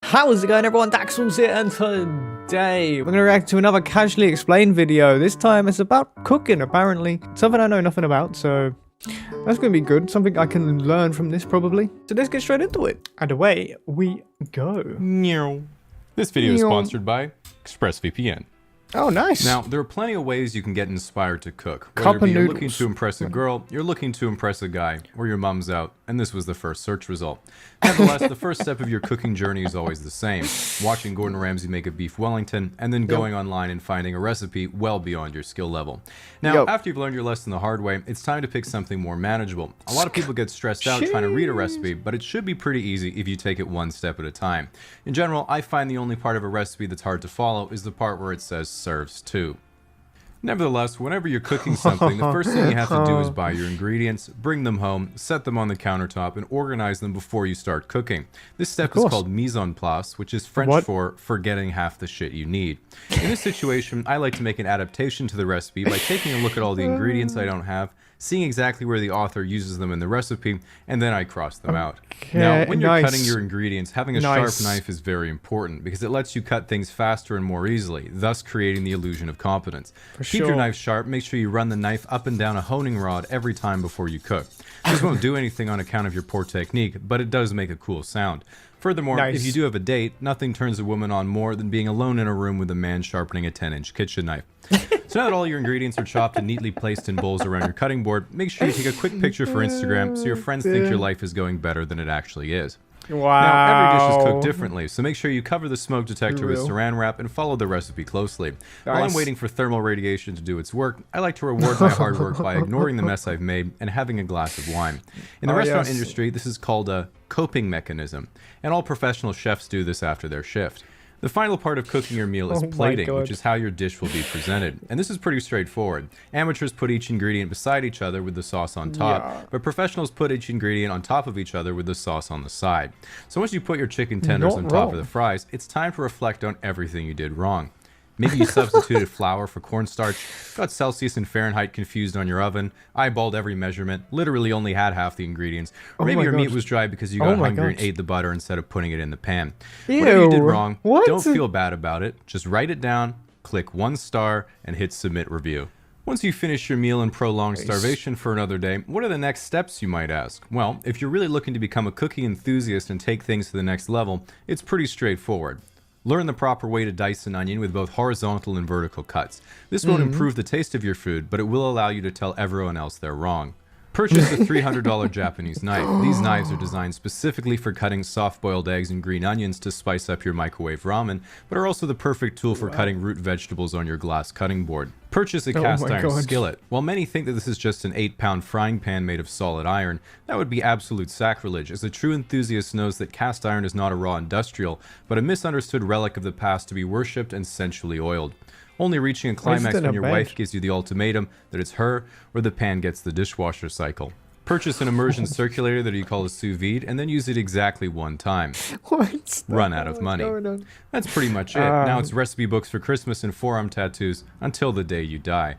How's it going, everyone? Daxellz here, and today we're going to react to another casually explained video. This time it's about cooking, apparently. Something I know nothing about, so that's going to be good. Something I can learn from this, probably. So let's get straight into it. And away we go. This video is sponsored by ExpressVPN. Oh, nice. Now, there are plenty of ways you can get inspired to cook. Whether you're looking to impress a girl, you're looking to impress a guy, or your mum's out, and this was the first search result. Nevertheless, the first step of your cooking journey is always the same. Watching Gordon Ramsay make a beef Wellington, and then going online and finding a recipe well beyond your skill level. Now, after you've learned your lesson the hard way, it's time to pick something more manageable. A lot of people get stressed out trying to read a recipe, but it should be pretty easy if you take it one step at a time. In general, I find the only part of a recipe that's hard to follow is the part where it says serves to. Nevertheless, whenever you're cooking something, the first thing you have to do is buy your ingredients, bring them home, set them on the countertop, and organize them before you start cooking. This step is called mise en place, which is French for forgetting half the shit you need. In this situation, I like to make an adaptation to the recipe by taking a look at all the ingredients I don't have, seeing exactly where the author uses them in the recipe, and then I cross them out. Now, when you're cutting your ingredients, having a sharp knife is very important because it lets you cut things faster and more easily, thus creating the illusion of competence. Keep your knife sharp, make sure you run the knife up and down a honing rod every time before you cook. This won't do anything on account of your poor technique, but it does make a cool sound. Furthermore, if you do have a date, nothing turns a woman on more than being alone in a room with a man sharpening a 10-inch kitchen knife. So now that all your ingredients are chopped and neatly placed in bowls around your cutting board, make sure you take a quick picture for Instagram so your friends think your life is going better than it actually is. Now, every dish is cooked differently, so make sure you cover the smoke detector with saran wrap and follow the recipe closely. While I'm waiting for thermal radiation to do its work, I like to reward my hard work by ignoring the mess I've made and having a glass of wine. In the restaurant industry, this is called a coping mechanism, and all professional chefs do this after their shift. The final part of cooking your meal is plating, which is how your dish will be presented. And this is pretty straightforward. Amateurs put each ingredient beside each other with the sauce on top, but professionals put each ingredient on top of each other with the sauce on the side. So once you put your chicken tenders on top of the fries, it's time to reflect on everything you did wrong. Maybe you substituted flour for cornstarch, got Celsius and Fahrenheit confused on your oven, eyeballed every measurement, literally only had half the ingredients, or maybe your meat was dry because you got hungry and ate the butter instead of putting it in the pan. Whatever you did wrong, don't feel bad about it. Just write it down, click 1 star, and hit submit review. Once you finish your meal and prolong starvation for another day, what are the next steps, you might ask? Well, if you're really looking to become a cooking enthusiast and take things to the next level, it's pretty straightforward. Learn the proper way to dice an onion with both horizontal and vertical cuts. This won't improve the taste of your food, but it will allow you to tell everyone else they're wrong. Purchase a $300 Japanese knife. These knives are designed specifically for cutting soft-boiled eggs and green onions to spice up your microwave ramen, but are also the perfect tool for cutting root vegetables on your glass cutting board. Purchase a cast-iron skillet. While many think that this is just an 8-pound frying pan made of solid iron, that would be absolute sacrilege, as a true enthusiast knows that cast iron is not a raw industrial, but a misunderstood relic of the past to be worshipped and sensually oiled. Only reaching a climax when your wife gives you the ultimatum that it's her or the pan gets the dishwasher cycle. Purchase an immersion circulator that you call a sous vide and then use it exactly 1 time. Run out of money. That's pretty much it. Now it's recipe books for Christmas and forearm tattoos until the day you die.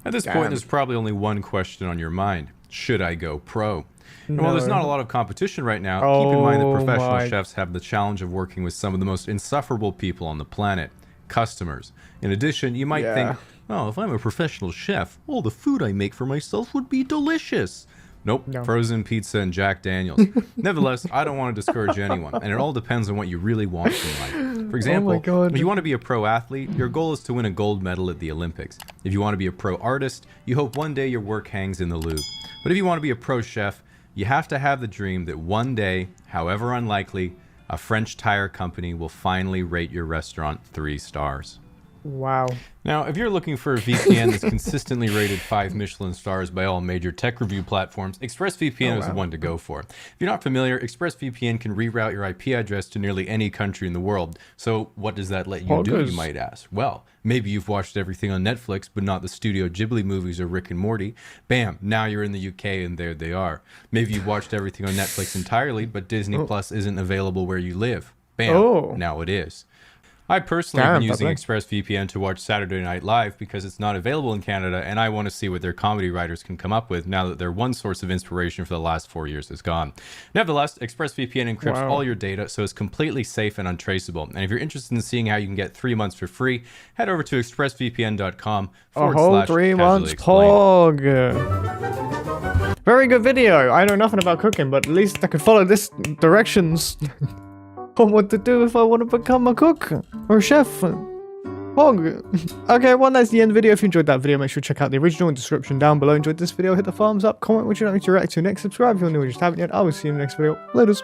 At this point, there's probably only one question on your mind. Should I go pro? And while there's not a lot of competition right now, keep in mind that professional chefs have the challenge of working with some of the most insufferable people on the planet. Customers. In addition, you might think, oh, if I'm a professional chef, all the food I make for myself would be delicious. Nope, frozen pizza and Jack Daniels. Nevertheless, I don't want to discourage anyone, and it all depends on what you really want from life. For example, if you want to be a pro athlete, your goal is to win a gold medal at the Olympics. If you want to be a pro artist, you hope one day your work hangs in the Louvre. But if you want to be a pro chef, you have to have the dream that one day, however unlikely, a French tire company will finally rate your restaurant 3 stars. Wow. Now, if you're looking for a VPN that's consistently rated 5 Michelin stars by all major tech review platforms, ExpressVPN is the one to go for. If you're not familiar, ExpressVPN can reroute your IP address to nearly any country in the world. So what does that let you do, you might ask? Well, maybe you've watched everything on Netflix, but not the Studio Ghibli movies or Rick and Morty. Bam, now you're in the UK and there they are. Maybe you've watched everything on Netflix entirely, but Disney Plus isn't available where you live. Bam, now it is. I personally have Damn, been using lovely. ExpressVPN to watch Saturday Night Live because it's not available in Canada, and I want to see what their comedy writers can come up with now that their one source of inspiration for the last 4 years is gone. Nevertheless, ExpressVPN encrypts all your data, so it's completely safe and untraceable. And if you're interested in seeing how you can get 3 months for free, head over to expressvpn.com A whole 3 months pog. Very good video. I know nothing about cooking, but at least I can follow this directions on what to do if I want to become a cook or a chef. Pog. Okay, well, that's the end of the video. If you enjoyed that video, make sure to check out the original in the description down below. Enjoyed this video, hit the thumbs up, comment what you'd like me to react to next, subscribe if you're new and just haven't yet. I will see you in the next video. Laters.